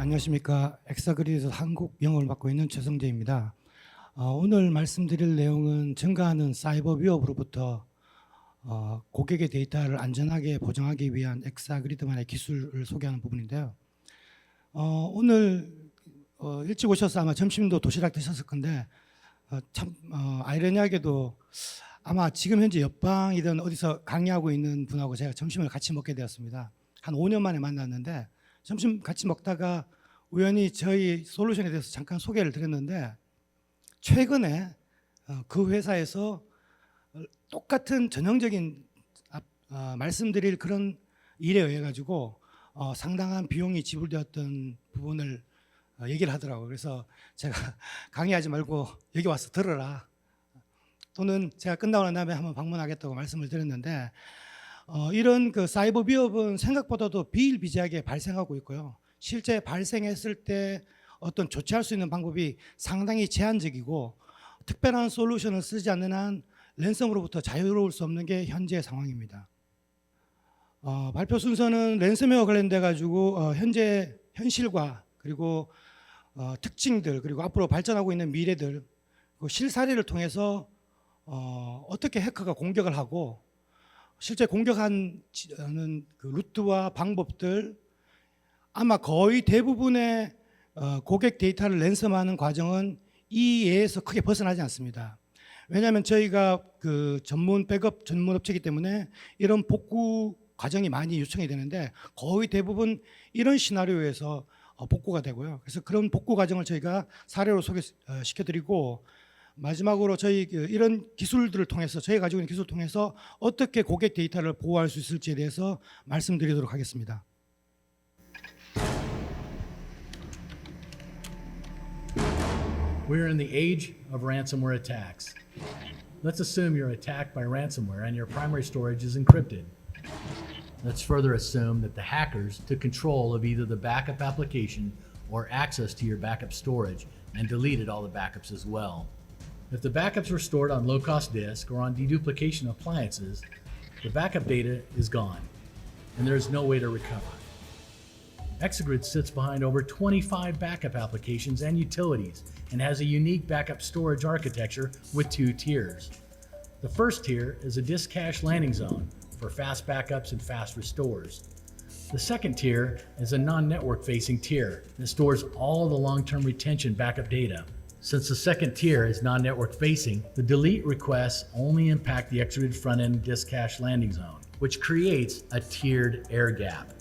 안녕하십니까. 엑사그리드 한국 영어를 맡고 있는 최성재입니다. 오늘 말씀드릴 내용은 증가하는 사이버 위협으로부터 고객의 데이터를 안전하게 보장하기 위한 엑사그리드만의 기술을 소개하는 부분인데요. 오늘 일찍 오셔서 아마 점심도 도시락 드셨을 건데 참 아이러니하게도 아마 지금 현재 옆방이든 어디서 강의하고 있는 분하고 제가 점심을 같이 먹게 되었습니다. 한 5년 만에 만났는데 점심 같이 먹다가 우연히 저희 솔루션에 대해서 잠깐 소개를 드렸는데 최근에 그 회사에서 똑같은 전형적인 말씀드릴 그런 일에 의해 가지고 상당한 비용이 지불되었던 부분을 얘기를 하더라고요. 그래서 제가 강의하지 말고 여기 와서 들어라, 또는 제가 끝나고 난 다음에 한번 방문하겠다고 말씀을 드렸는데 이런 그 사이버 위협은 생각보다도 비일비재하게 발생하고 있고요. 실제 발생했을 때 어떤 조치할 수 있는 방법이 상당히 제한적이고 특별한 솔루션을 쓰지 않는 한 랜섬으로부터 자유로울 수 없는 게 현재의 상황입니다. 발표 순서는 랜섬웨어 관련돼 가지고 현실과 그리고 특징들, 그리고 앞으로 발전하고 있는 미래들, 그 실사례를 통해서 어떻게 해커가 공격을 하고 실제 공격하는 그 루트와 방법들, 아마 거의 대부분의 고객 데이터를 랜섬하는 과정은 이 예에서 크게 벗어나지 않습니다. 왜냐하면 저희가 그 전문 백업 전문 업체이기 때문에 이런 복구 과정이 많이 요청이 되는데 거의 대부분 이런 시나리오에서 복구가 되고요. 그래서 그런 복구 과정을 저희가 사례로 소개시켜드리고, 마지막으로 저희 이런 기술들을 통해서, 저희가 가지고 있는 기술을 통해서 어떻게 고객 데이터를 보호할 수 있을지에 대해서 말씀드리도록 하겠습니다. We're in the age of ransomware attacks. Let's assume you're attacked by ransomware and your primary storage is encrypted. Let's further assume that the hackers took control of either the backup application or access to your backup storage and deleted all the backups as well. If the backups were stored on low-cost disk or on deduplication appliances, the backup data is gone, and there is no way to recover. Exagrid sits behind over 25 backup applications and utilities and has a unique backup storage architecture with two tiers. The first tier is a disk cache landing zone for fast backups and fast restores. The second tier is a non-network facing tier that stores all the long-term retention backup data. Since the second tier is non-network facing, the delete requests only impact the Exagrid front-end disk cache landing zone, which creates a tiered air gap.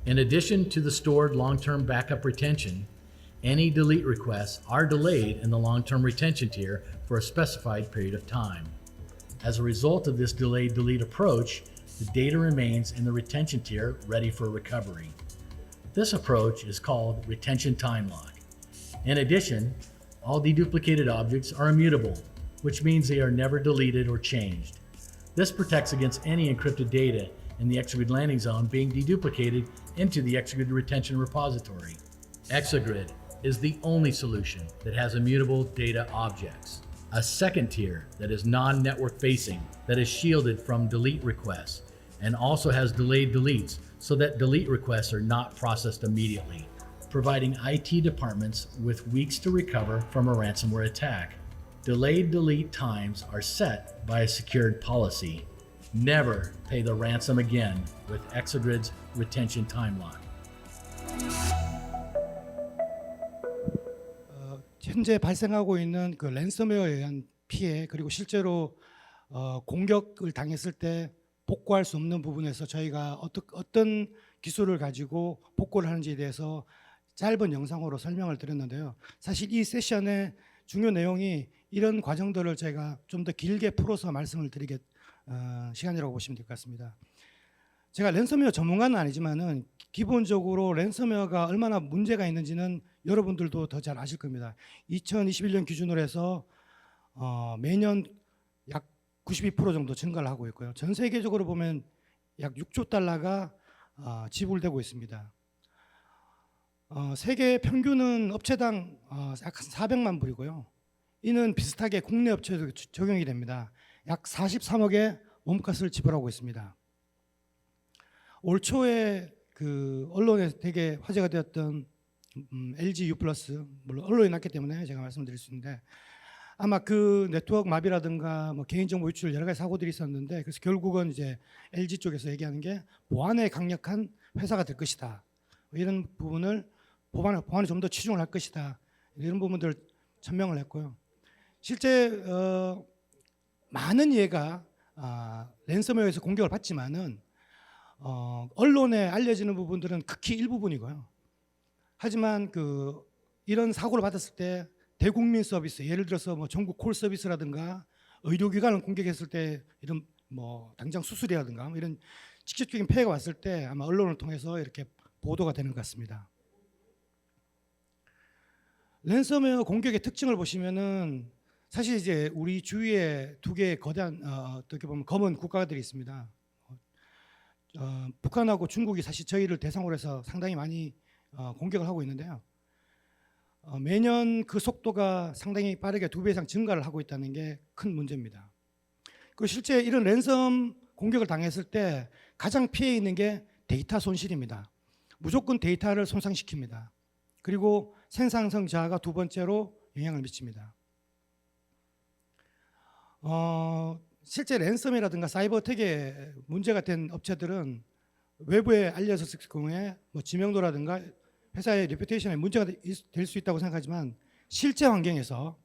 In addition to the stored long-term backup retention, any delete requests are delayed in the long-term retention tier for a specified period of time. As a result of this delayed delete approach, the data remains in the retention tier ready for recovery. This approach is called retention time lock. In addition, all deduplicated objects are immutable, which means they are never deleted or changed. This protects against any encrypted data in the Exagrid landing zone being deduplicated into the Exagrid retention repository. Exagrid is the only solution that has immutable data objects. A second tier that is non-network facing, that is shielded from delete requests, and also has delayed deletes so that delete requests are not processed immediately, providing IT departments with weeks to recover from a ransomware attack. Delayed delete times are set by a secured policy. Never pay the ransom again with Exagrid's retention time lock. 현재 발생하고 있는 그 랜섬웨어에 의한 피해, 그리고 실제로 공격을 당했을 때 복구할 수 없는 부분에서 저희가 어떤 기술을 가지고 복구를 하는지에 대해서 짧은 영상으로 설명을 드렸는데요. 사실 이 세션의 중요 내용이 이런 과정들을 제가 좀 더 길게 풀어서 말씀을 드리겠 시간이라고 보시면 될 것 같습니다. 제가 랜섬웨어 전문가는 아니지만은 기본적으로 랜섬웨어가 얼마나 문제가 있는지는 여러분들도 더 잘 아실 겁니다. 2021년 기준으로 해서 매년 약 92% 정도 증가를 하고 있고요. 전 세계적으로 보면 약 6조 달러가 지불되고 있습니다. 세계 평균은 업체당 약 400만 불이고요. 이는 비슷하게 국내 업체에도 적용이 됩니다. 약 43억의 몸값을 지불하고 있습니다. 올 초에 그 언론에 되게 화제가 되었던 LG U 플러스 물론 언론이 났기 때문에 제가 말씀드릴 수 있는데 아마 그 네트워크 마비라든가 뭐 개인정보 유출 여러 가지 사고들이 있었는데 그래서 결국은 이제 LG 쪽에서 얘기하는 게 보안에 강력한 회사가 될 것이다. 이런 부분을 보안에 좀 더 치중을 할 것이다. 이런 부분들을 천명을 했고요. 실제 많은 예가 랜섬웨어에서 공격을 받지만은 언론에 알려지는 부분들은 극히 일부분이고요. 하지만 이런 사고를 받았을 때 대국민 서비스, 예를 들어서 뭐 전국 콜 서비스라든가 의료기관을 공격했을 때 이런 뭐 당장 수술이라든가 뭐 이런 직접적인 폐해가 왔을 때 아마 언론을 통해서 이렇게 보도가 되는 것 같습니다. 랜섬웨어 공격의 특징을 보시면은 사실 이제 우리 주위에 두 개의 거대한 어떻게 보면 검은 국가들이 있습니다. 북한하고 중국이 사실 저희를 대상으로 해서 상당히 많이 공격을 하고 있는데요. 매년 그 속도가 상당히 빠르게 2배 이상 증가를 하고 있다는 게 큰 문제입니다. 그리고 실제 이런 랜섬 공격을 당했을 때 가장 피해 있는 게 데이터 손실입니다. 무조건 데이터를 손상시킵니다. 그리고 생산성 저하가 두 번째로 영향을 미칩니다. 실제 랜섬이라든가 사이버 어택에 문제가 된 업체들은 외부에 알려졌을 경우에 뭐 지명도라든가 회사의 레퓨테이션에 문제가 될 수 있다고 생각하지만 실제 환경에서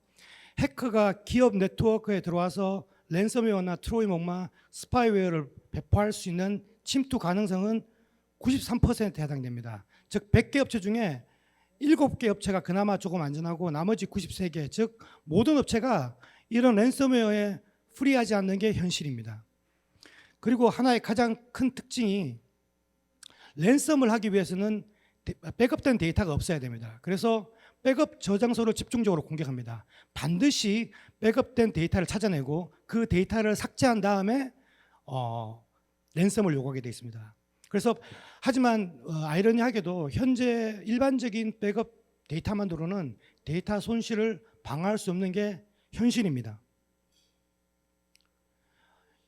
해커가 기업 네트워크에 들어와서 랜섬웨어나 트로이목마 스파이웨어를 배포할 수 있는 침투 가능성은 93%에 해당됩니다. 즉 100개 업체 중에 7개 업체가 그나마 조금 안전하고 나머지 93개, 즉 모든 업체가 이런 랜섬웨어에 프리하지 않는 게 현실입니다. 그리고 하나의 가장 큰 특징이 랜섬을 하기 위해서는 백업된 데이터가 없어야 됩니다. 그래서 백업 저장소를 집중적으로 공격합니다. 반드시 백업된 데이터를 찾아내고 그 데이터를 삭제한 다음에 랜섬을 요구하게 되어 있습니다. 그래서 하지만 아이러니하게도 현재 일반적인 백업 데이터만으로는 데이터 손실을 방어할 수 없는 게 현실입니다.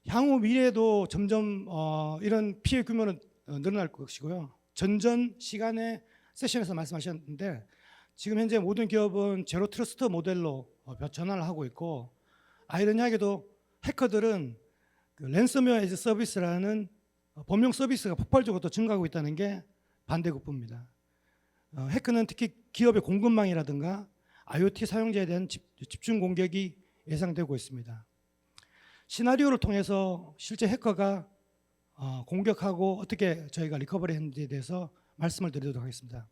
향후 미래에도 점점 이런 피해 규모는 늘어날 것이고요. 전전 시간에 세션에서 말씀하셨는데 지금 현재 모든 기업은 제로 트러스트 모델로 전환을 하고 있고 아이러니하게도 해커들은 랜섬웨어 에즈 서비스라는 범용 서비스가 폭발적으로 또 증가하고 있다는 게 반대급부입니다. 해커는 특히 기업의 공급망이라든가 IoT 사용자에 대한 집중 공격이 예상되고 있습니다. 시나리오를 통해서 실제 해커가 공격하고 어떻게 저희가 리커버리 했는지에 대해서 말씀을 드리도록 하겠습니다.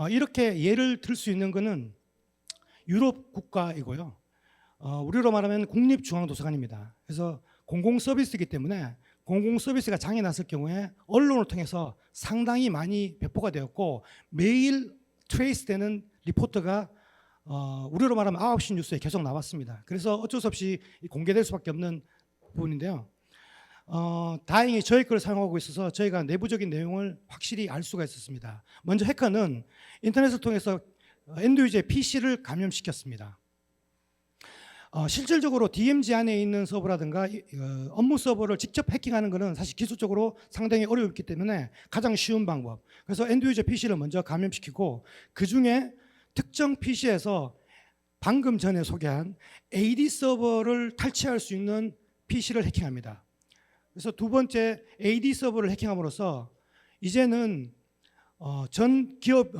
이렇게 예를 들 수 있는 것은 유럽 국가이고요. 우리로 말하면 국립중앙도서관입니다. 그래서 공공 서비스이기 때문에 공공 서비스가 장애 났을 경우에 언론을 통해서 상당히 많이 배포가 되었고 매일 트레이스되는 리포트가 우리로 말하면 9시 뉴스에 계속 나왔습니다. 그래서 어쩔 수 없이 공개될 수밖에 없는 부분인데요. 다행히 저희 걸 사용하고 있어서 저희가 내부적인 내용을 확실히 알 수가 있었습니다. 먼저 해커는 인터넷을 통해서 엔드 유저의 PC를 감염시켰습니다. 실질적으로 DMZ 안에 있는 서버라든가 업무 서버를 직접 해킹하는 것은 사실 기술적으로 상당히 어렵기 때문에 가장 쉬운 방법. 그래서 엔드 유저 PC를 먼저 감염시키고 그 중에 특정 PC에서 방금 전에 소개한 AD 서버를 탈취할 수 있는 PC를 해킹합니다. 그래서 두 번째 AD 서버를 해킹함으로써 이제는 전 기업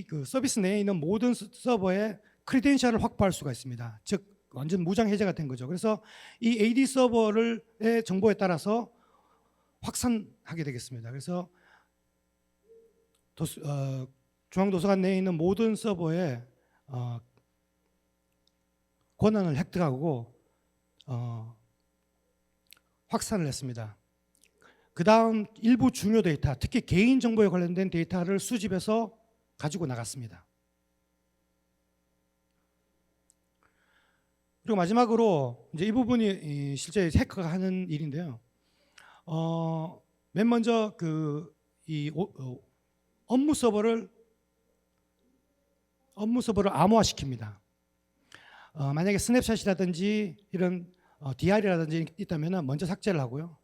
그 서비스 내에 있는 모든 서버의 크리덴셜을 확보할 수가 있습니다. 즉 완전 무장 해제가 된 거죠. 그래서 이 AD 서버의 정보에 따라서 확산하게 되겠습니다. 그래서 중앙도서관 내에 있는 모든 서버에 권한을 획득하고 확산을 했습니다. 그 다음 일부 중요 데이터, 특히 개인정보에 관련된 데이터를 수집해서 가지고 나갔습니다. 그리고 마지막으로 이제 이 부분이 실제 해커가 하는 일인데요. 맨 먼저 이 업무 서버를 암호화시킵니다. 만약에 스냅샷이라든지 이런 DR이라든지 있다면 먼저 삭제를 하고요.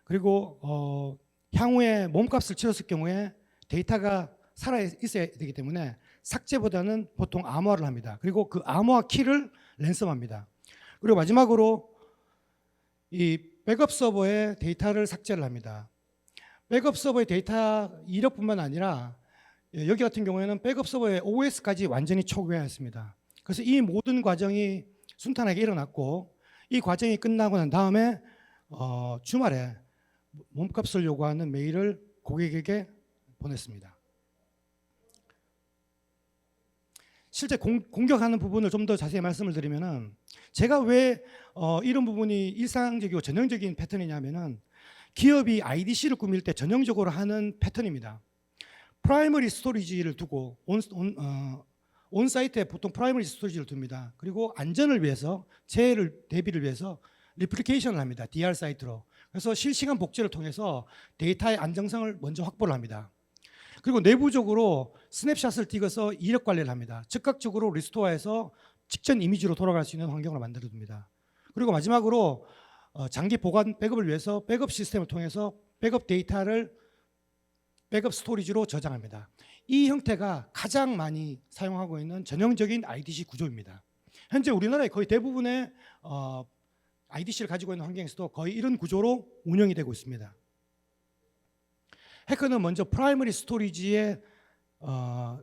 그리고 향후에 몸값을 치렀을 경우에 데이터가 살아 있어야 되기 때문에 삭제보다는 보통 암호화를 합니다. 그리고 그 암호화 키를 랜섬합니다. 그리고 마지막으로 이 백업 서버의 데이터를 삭제를 합니다. 백업 서버의 데이터 이력뿐만 아니라 여기 같은 경우에는 백업 서버의 OS까지 완전히 초기화했습니다. 그래서 이 모든 과정이 순탄하게 일어났고 이 과정이 끝나고 난 다음에 주말에 몸값을 요구하는 메일을 고객에게 보냈습니다. 실제 공격하는 부분을 좀 더 자세히 말씀을 드리면은 제가 왜 이런 부분이 일상적이고 전형적인 패턴이냐면은 기업이 IDC를 꾸밀 때 전형적으로 하는 패턴입니다. 프라이머리 스토리지를 두고 온 사이트에 보통 프라이머리 스토리지를 둡니다. 그리고 안전을 위해서 재해를 대비를 위해서 리플리케이션을 합니다. DR 사이트로. 그래서 실시간 복제를 통해서 데이터의 안정성을 먼저 확보를 합니다. 그리고 내부적으로 스냅샷을 찍어서 이력 관리를 합니다. 즉각적으로 리스토어해서 직전 이미지로 돌아갈 수 있는 환경을 만들어 둡니다. 그리고 마지막으로 장기 보관 백업을 위해서 백업 시스템을 통해서 백업 데이터를 백업 스토리지로 저장합니다. 이 형태가 가장 많이 사용하고 있는 전형적인 IDC 구조입니다. 현재 우리나라의 거의 대부분의 IDC를 가지고 있는 환경에서도 거의 이런 구조로 운영이 되고 있습니다. 해커는 먼저 프라이머리 스토리지의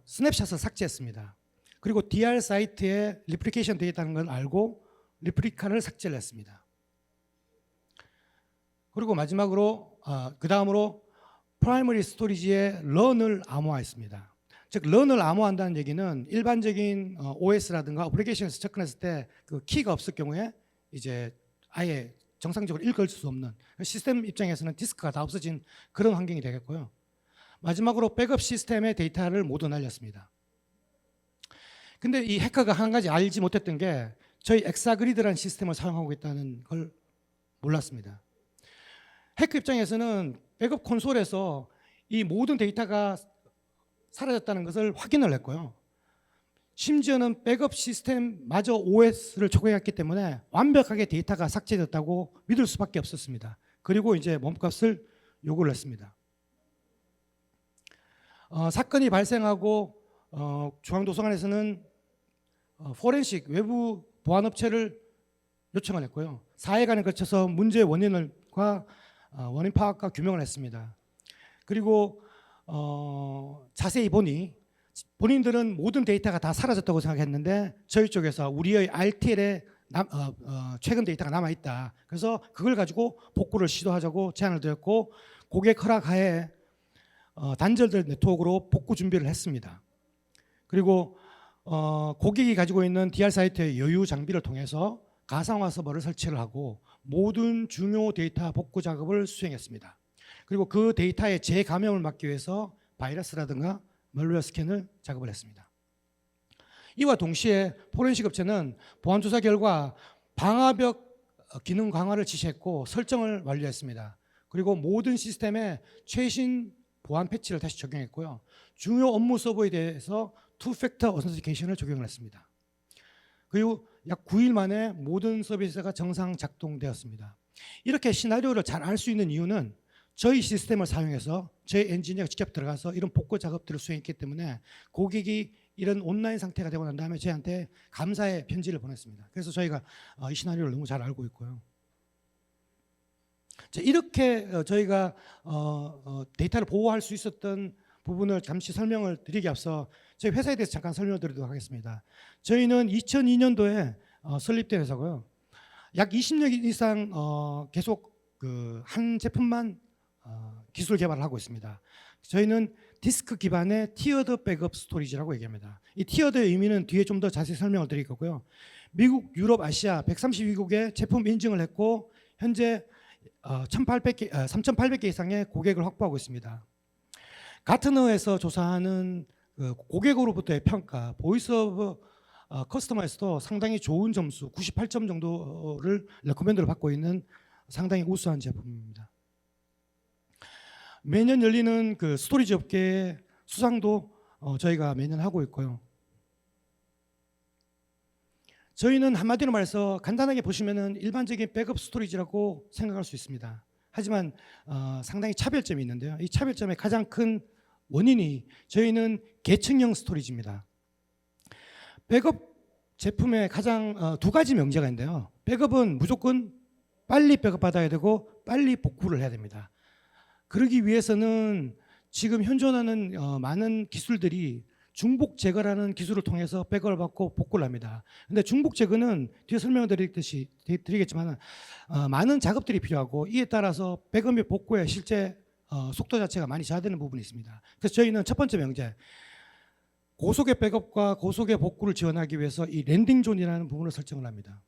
스냅샷을 삭제했습니다. 그리고 DR 사이트에 리플리케이션 되어 있다는 걸 알고 리플리카를 삭제를 했습니다. 그리고 마지막으로 그 다음으로 프라이머리 스토리지의 런을 암호화했습니다. 즉 런을 암호화한다는 얘기는 일반적인 OS라든가 어플리케이션에서 접근했을 때 그 키가 없을 경우에 이제 아예 정상적으로 읽을 수 없는 시스템 입장에서는 디스크가 다 없어진 그런 환경이 되겠고요. 마지막으로 백업 시스템의 데이터를 모두 날렸습니다. 근데 이 해커가 한 가지 알지 못했던 게 저희 엑사그리드라는 시스템을 사용하고 있다는 걸 몰랐습니다. 해커 입장에서는 백업 콘솔에서 이 모든 데이터가 사라졌다는 것을 확인을 했고요. 심지어는 백업 시스템마저 OS를 초기화했기 때문에 완벽하게 데이터가 삭제됐다고 믿을 수밖에 없었습니다. 그리고 이제 몸값을 요구를 했습니다. 사건이 발생하고 중앙도서관에서는 포렌식 외부 보안업체를 요청을 했고요. 4회간에 걸쳐서 문제의 원인과 원인 파악과 규명을 했습니다. 그리고 자세히 보니 본인들은 모든 데이터가 다 사라졌다고 생각했는데 저희 쪽에서 우리의 RTL에 최근 데이터가 남아있다. 그래서 그걸 가지고 복구를 시도하자고 제안을 드렸고 고객 허락하에 단절된 네트워크로 복구 준비를 했습니다. 그리고 고객이 가지고 있는 DR 사이트의 여유 장비를 통해서 가상화 서버를 설치를 하고 모든 중요 데이터 복구 작업을 수행했습니다. 그리고 그 데이터의 재감염을 막기 위해서 바이러스라든가 멀웨어 스캔을 작업을 했습니다. 이와 동시에 포렌식 업체는 보안 조사 결과 방화벽 기능 강화를 지시했고 설정을 완료했습니다. 그리고 모든 시스템에 최신 보안 패치를 다시 적용했고요. 중요 업무 서버에 대해서 투팩터 어센티케이션을 적용을 했습니다. 그리고 약 9일 만에 모든 서비스가 정상 작동되었습니다. 이렇게 시나리오를 잘 알 수 있는 이유는 저희 시스템을 사용해서 저희 엔지니어가 직접 들어가서 이런 복구 작업들을 수행했기 때문에 고객이 이런 온라인 상태가 되고 난 다음에 저희한테 감사의 편지를 보냈습니다. 그래서 저희가 이 시나리오를 너무 잘 알고 있고요. 이렇게 저희가 데이터를 보호할 수 있었던 부분을 잠시 설명을 드리기 앞서 저희 회사에 대해서 잠깐 설명을 드리도록 하겠습니다. 저희는 2002년도에 설립된 회사고요. 약 20년 이상 계속 그 한 제품만 기술 개발을 하고 있습니다. 저희는 디스크 기반의 티어드 백업 스토리지라고 얘기합니다. 이 티어드의 의미는 뒤에 좀 더 자세히 설명을 드릴 거고요. 미국, 유럽, 아시아 132국에 제품 인증을 했고 현재 3,800개 이상의 고객을 확보하고 있습니다. 가트너에서 조사하는 고객으로부터의 평가, 보이스 오브 커스터머에서도 상당히 좋은 점수, 98점 정도를 레코멘드를 받고 있는 상당히 우수한 제품입니다. 매년 열리는 그 스토리지 업계의 수상도 저희가 매년 하고 있고요. 저희는 한마디로 말해서 간단하게 보시면은 일반적인 백업 스토리지라고 생각할 수 있습니다. 하지만 상당히 차별점이 있는데요. 이 차별점의 가장 큰 원인이 저희는 계층형 스토리지입니다. 백업 제품의 가장 두 가지 명제가 있는데요. 백업은 무조건 빨리 백업받아야 되고 빨리 복구를 해야 됩니다. 그러기 위해서는 지금 현존하는 많은 기술들이 중복 제거라는 기술을 통해서 백업을 받고 복구를 합니다. 근데 중복 제거는 뒤에 드리겠지만 많은 작업들이 필요하고 이에 따라서 백업 및 복구의 실제 속도 자체가 많이 저하되는 부분이 있습니다. 그래서 저희는 첫 번째 명제, 고속의 백업과 고속의 복구를 지원하기 위해서 이 랜딩 존이라는 부분을 설정을 합니다.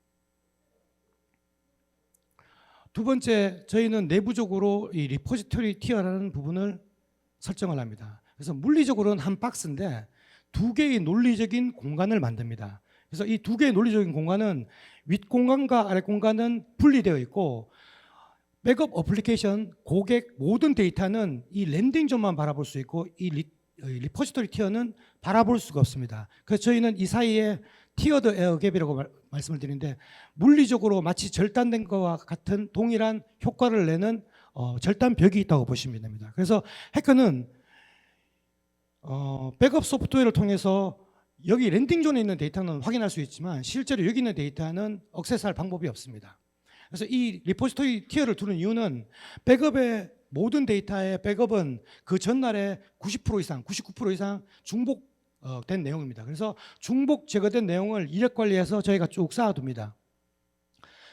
두 번째, 저희는 내부적으로 이 리포지토리 티어라는 부분을 설정을 합니다. 그래서 물리적으로는 한 박스인데 두 개의 논리적인 공간을 만듭니다. 그래서 이 두 개의 논리적인 공간은 윗 공간과 아래 공간은 분리되어 있고, 백업 어플리케이션 고객 모든 데이터는 이 랜딩 존만 바라볼 수 있고 이 리포지토리 티어는 바라볼 수가 없습니다. 그래서 저희는 이 사이에 티어드 에어갭이라고 말씀을 드리는데, 물리적으로 마치 절단된 것과 같은 동일한 효과를 내는 절단벽이 있다고 보시면 됩니다. 그래서 해커는 백업 소프트웨어를 통해서 여기 랜딩 존에 있는 데이터는 확인할 수 있지만 실제로 여기 있는 데이터는 액세스할 방법이 없습니다. 그래서 이 리포지토리 티어를 두는 이유는 백업의 모든 데이터의 백업은 그 전날에 90% 이상, 99% 이상 중복된 내용입니다. 그래서 중복 제거된 내용을 이력 관리해서 저희가 쭉 쌓아둡니다.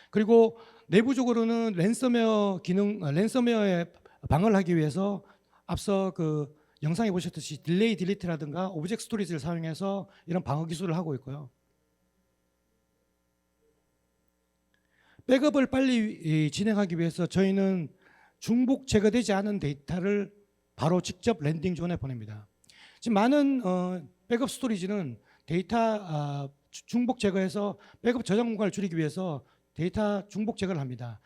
그리고 내부적으로는 랜섬웨어 기능, 랜섬웨어에 방어를 하기 위해서 앞서 그 영상에 보셨듯이 딜레이 딜리트라든가 오브젝트 스토리지를 사용해서 이런 방어 기술을 하고 있고요. 백업을 빨리 진행하기 위해서 저희는 중복 제거되지 않은 데이터를 바로 직접 랜딩 존에 보냅니다. 지금 많은 백업 스토리지는 데이터 중복 제거해서 백업 저장 공간을 줄이기 위해서 데이터 중복 제거를 합니다.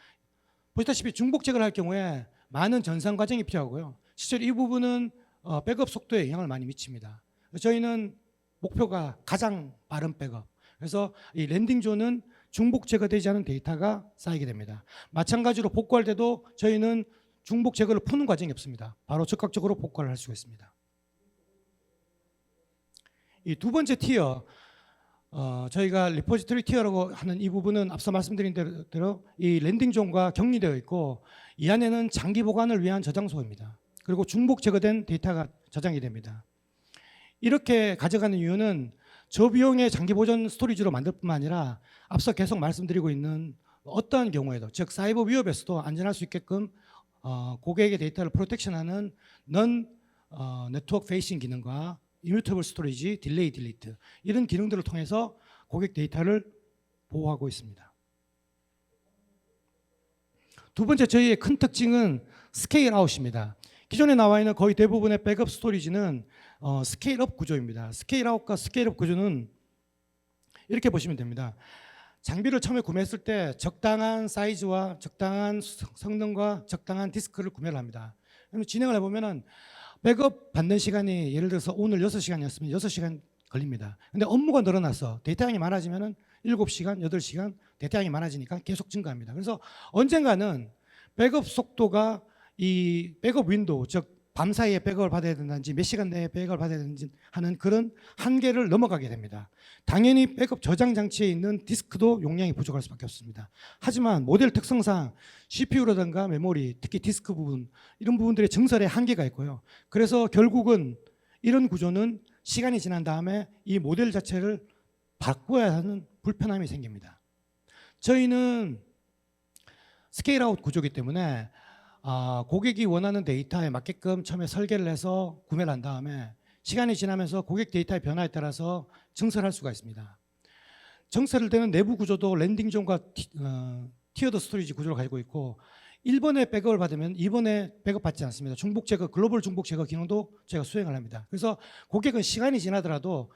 보시다시피 중복 제거를 할 경우에 많은 전산 과정이 필요하고요. 실제로 이 부분은 백업 속도에 영향을 많이 미칩니다. 저희는 목표가 가장 빠른 백업. 그래서 이 랜딩 존은 중복 제거되지 않은 데이터가 쌓이게 됩니다. 마찬가지로 복구할 때도 저희는 중복 제거를 푸는 과정이 없습니다. 바로 즉각적으로 복구를 할 수가 있습니다. 이 두 번째 티어, 저희가 리포지토리 티어라고 하는 이 부분은 앞서 말씀드린 대로 이 랜딩 존과 격리되어 있고, 이 안에는 장기 보관을 위한 저장소입니다. 그리고 중복 제거된 데이터가 저장이 됩니다. 이렇게 가져가는 이유는 저비용의 장기 보존 스토리지로 만들 뿐만 아니라 앞서 계속 말씀드리고 있는 어떠한 경우에도, 즉 사이버 위협에서도 안전할 수 있게끔 고객의 데이터를 프로텍션하는 넌 네트워크 페이싱 기능과 이뮤터블 스토리지, 딜레이 딜리트, 이런 기능들을 통해서 고객 데이터를 보호하고 있습니다. 두 번째, 저희의 큰 특징은 스케일 아웃입니다. 기존에 나와 있는 거의 대부분의 백업 스토리지는 스케일업 구조입니다. 스케일아웃과 스케일업 구조는 이렇게 보시면 됩니다. 장비를 처음에 구매했을 때 적당한 사이즈와 적당한 성능과 적당한 디스크를 구매를 합니다. 그럼 진행을 해보면은 백업 받는 시간이 예를 들어서 오늘 6시간이었으면 6시간 걸립니다. 근데 업무가 늘어나서 데이터 양이 많아지면은 7시간, 8시간 데이터 양이 많아지니까 계속 증가합니다. 그래서 언젠가는 백업 속도가 이 백업 윈도우, 즉 밤 사이에 백업을 받아야 된다든지 몇 시간 내에 백업을 받아야 되는지 하는 그런 한계를 넘어가게 됩니다. 당연히 백업 저장 장치에 있는 디스크도 용량이 부족할 수밖에 없습니다. 하지만 모델 특성상 CPU라든가 메모리, 특히 디스크 부분, 이런 부분들의 증설에 한계가 있고요. 그래서 결국은 이런 구조는 시간이 지난 다음에 이 모델 자체를 바꿔야 하는 불편함이 생깁니다. 저희는 스케일아웃 구조이기 때문에 고객이 원하는 데이터에 맞게끔 처음에 설계를 해서 구매를 한 다음에 시간이 지나면서 고객 데이터의 변화에 따라서 증설할 수가 있습니다. 증설되는 내부 구조도 랜딩 존과 티어드 스토리지 구조를 가지고 있고, 1번에 백업을 받으면 2번에 백업 받지 않습니다. 중복 제거, 글로벌 중복 제거 기능도 제가 수행을 합니다. 그래서 고객은 시간이 지나더라도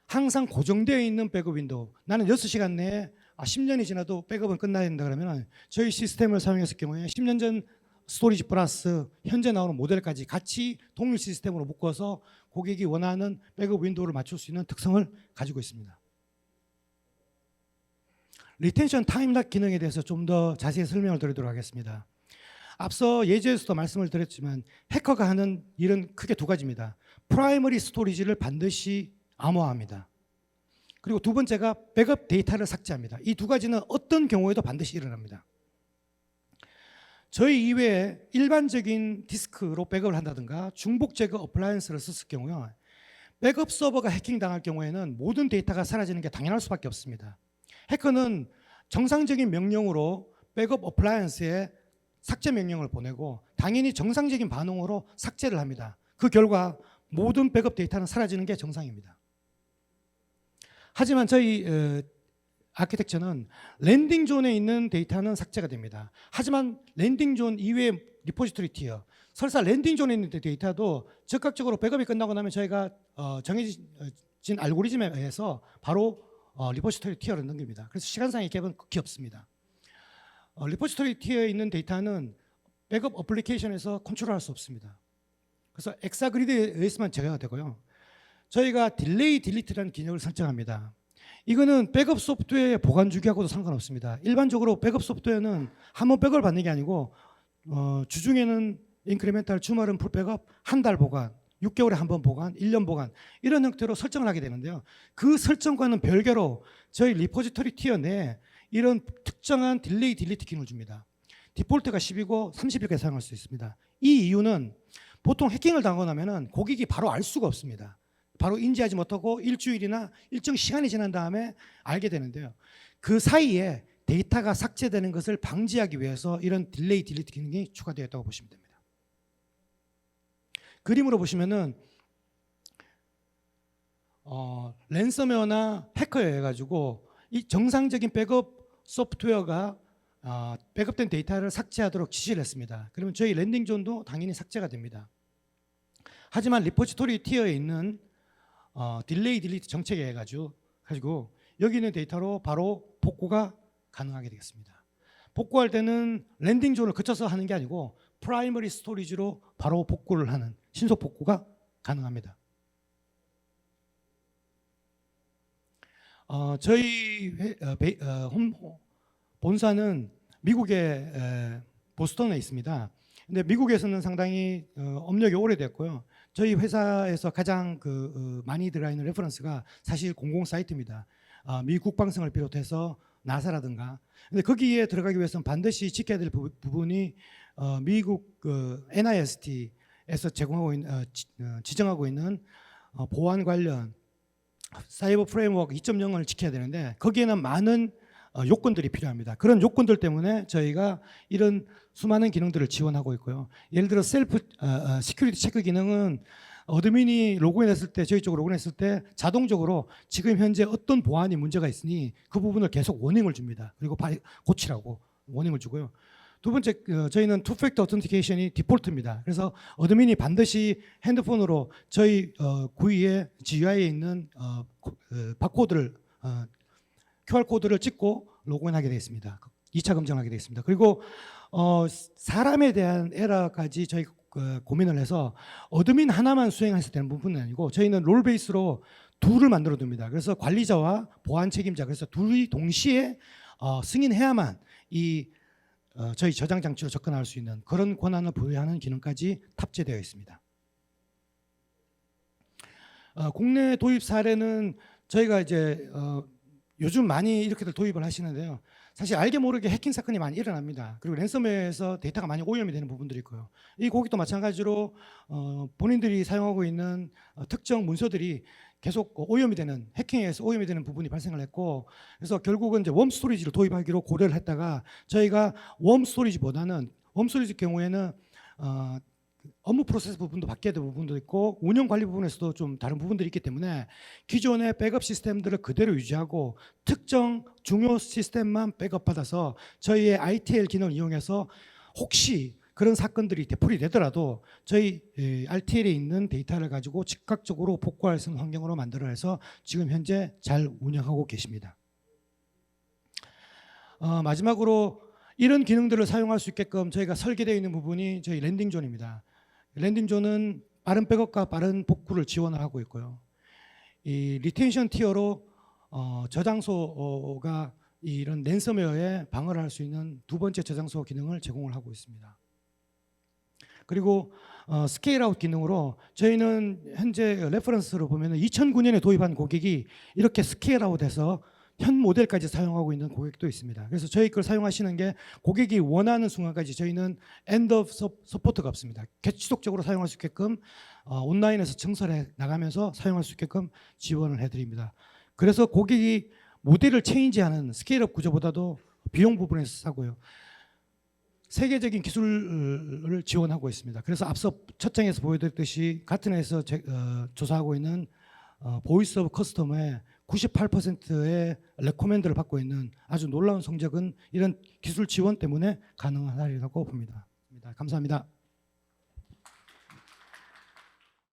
항상 고정되어 있는 백업 윈도우, 나는 6시간 내에 10년이 지나도 백업은 끝나야 된다 그러면 저희 시스템을 사용했을 경우에 10년 전 스토리지 플러스 현재 나오는 모델까지 같이 동일 시스템으로 묶어서 고객이 원하는 백업 윈도우를 맞출 수 있는 특성을 가지고 있습니다. 리텐션 타임락 기능에 대해서 좀 더 자세히 설명을 드리도록 하겠습니다. 앞서 예제에서도 말씀을 드렸지만 해커가 하는 일은 크게 두 가지입니다. 프라이머리 스토리지를 반드시 암호화합니다. 그리고 두 번째가 백업 데이터를 삭제합니다. 이 두 가지는 어떤 경우에도 반드시 일어납니다. 저희 이외에 일반적인 디스크로 백업을 한다든가 중복 제거 어플라이언스를 썼을 경우요, 백업 서버가 해킹당할 경우에는 모든 데이터가 사라지는 게 당연할 수밖에 없습니다. 해커는 정상적인 명령으로 백업 어플라이언스에 삭제 명령을 보내고 당연히 정상적인 반응으로 삭제를 합니다. 그 결과 모든 백업 데이터는 사라지는 게 정상입니다. 하지만 저희 아키텍처는 랜딩 존에 있는 데이터는 삭제가 됩니다. 하지만 랜딩 존 이외의 리포지토리 티어, 설사 랜딩 존에 있는 데이터도 즉각적으로 백업이 끝나고 나면 저희가 정해진 알고리즘에 의해서 바로 리포지토리 티어를 넘깁니다. 그래서 시간상의 갭은 극히 없습니다. 리포지토리 티어에 있는 데이터는 백업 어플리케이션에서 컨트롤할 수 없습니다. 그래서 엑사그리드에 의해서만 제어가 되고요. 저희가 딜레이 딜리트라는 기능을 설정합니다. 이거는 백업 소프트웨어의 보관 주기하고도 상관없습니다. 일반적으로 백업 소프트웨어는 한번 백업을 받는 게 아니고 주중에는 인크리멘탈, 주말은 풀 백업, 한 달 보관, 6개월에 한 번 보관, 1년 보관 이런 형태로 설정을 하게 되는데요. 그 설정과는 별개로 저희 리포지토리 티어 내에 이런 특정한 딜레이 딜리트 기능을 줍니다. 디폴트가 10이고 30일까지 사용할 수 있습니다. 이 이유는 보통 해킹을 당하고 나면은 고객이 바로 알 수가 없습니다. 바로 인지하지 못하고 일주일이나 일정 시간이 지난 다음에 알게 되는데요. 그 사이에 데이터가 삭제되는 것을 방지하기 위해서 이런 딜레이 딜리트 기능이 추가되어 있다고 보시면 됩니다. 그림으로 보시면은 랜섬웨어나 해커에 의해 가지고 이 정상적인 백업 소프트웨어가 백업된 데이터를 삭제하도록 지시를 했습니다. 그러면 저희 랜딩 존도 당연히 삭제가 됩니다. 하지만 리포지토리 티어에 있는 딜레이 딜리트 정책에 의해 가지고 여기 있는 데이터로 바로 복구가 가능하게 되겠습니다. 복구할 때는 랜딩 존을 거쳐서 하는 게 아니고 프라이머리 스토리지로 바로 복구를 하는 신속 복구가 가능합니다. 저희 본사는 미국의 보스턴에 있습니다. 근데 미국에서는 상당히 업력이 오래됐고요. 저희 회사에서 가장 많이 들어가 있는 레퍼런스가 사실 공공 사이트입니다. 미 국방성을 비롯해서 나사라든가. 근데 거기에 들어가기 위해서는 반드시 지켜야 될 부분이 미국 NIST에서 제공하고 있는 지정하고 있는 보안 관련 사이버 프레임워크 2.0을 지켜야 되는데 거기에는 많은 요건들이 필요합니다. 그런 요건들 때문에 저희가 이런 수많은 기능들을 지원하고 있고요. 예를 들어 셀프 시큐리티 체크 기능은 어드민이 로그인했을 때 저희 쪽으로 로그인했을 때 자동적으로 지금 현재 어떤 보안이 문제가 있으니 그 부분을 계속 워닝을 줍니다. 그리고 고치라고 워닝을 주고요. 두 번째, 저희는 투팩터 어텐티케이션이 디폴트입니다. 그래서 어드민이 반드시 핸드폰으로 저희 GUI에 있는 바코드를 QR코드를 찍고 로그인하게 되어 있습니다. 2차 검증하게 되어 있습니다. 그리고 사람에 대한 에러까지 저희 고민을 해서 어드민 하나만 수행했을 때는 부분은 아니고 저희는 롤 베이스로 둘을 만들어 둡니다. 그래서 관리자와 보안 책임자, 그래서 둘이 동시에 승인해야만 저희 저장 장치로 접근할 수 있는 그런 권한을 부여하는 기능까지 탑재되어 있습니다. 국내 도입 사례는 저희가 이제 요즘 많이 이렇게들 도입을 하시는데요. 사실 알게 모르게 해킹 사건이 많이 일어납니다. 그리고 랜섬웨어에서 데이터가 많이 오염이 되는 부분들이 있고요. 이 고객도 마찬가지로 본인들이 사용하고 있는 특정 문서들이 계속 오염이 되는, 해킹에서 오염이 되는 부분이 발생을 했고, 그래서 결국은 이제 웜 스토리지를 도입하기로 고려를 했다가 저희가 웜 스토리지보다는 웜 스토리지 경우에는 업무 프로세스 부분도 바뀌어야 될 부분도 있고 운영 관리 부분에서도 좀 다른 부분들이 있기 때문에 기존의 백업 시스템들을 그대로 유지하고 특정 중요 시스템만 백업 받아서 저희의 ITL 기능을 이용해서 혹시 그런 사건들이 되풀이 되더라도 저희 RTL에 있는 데이터를 가지고 즉각적으로 복구할 수 있는 환경으로 만들어내서 지금 현재 잘 운영하고 계십니다. 마지막으로 이런 기능들을 사용할 수 있게끔 저희가 설계되어 있는 부분이 저희 랜딩존입니다. 랜딩존은 빠른 백업과 빠른 복구를 지원을 하고 있고요. 이 리텐션 티어로 저장소가 이런 랜섬웨어에 방어를 할 수 있는 두 번째 저장소 기능을 제공을 하고 있습니다. 그리고 스케일 아웃 기능으로 저희는 현재 레퍼런스로 보면 2009년에 도입한 고객이 이렇게 스케일 아웃해서 현 모델까지 사용하고 있는 고객도 있습니다. 그래서 저희 걸 사용하시는 게 고객이 원하는 순간까지 저희는 엔드 오브 서포트가 없습니다. 계속적으로 사용할 수 있게끔 온라인에서 증설해 나가면서 사용할 수 있게끔 지원을 해드립니다. 그래서 고객이 모델을 체인지하는 스케일업 구조보다도 비용 부분에서 싸고요. 세계적인 기술을 지원하고 있습니다. 그래서 앞서 첫 장에서 보여드렸듯이 가트너에서 조사하고 있는 보이스 오브 커스터머의 98%의 레코멘드를 받고 있는 아주 놀라운 성적은 이런 기술 지원 때문에 가능하다고 봅니다. 감사합니다.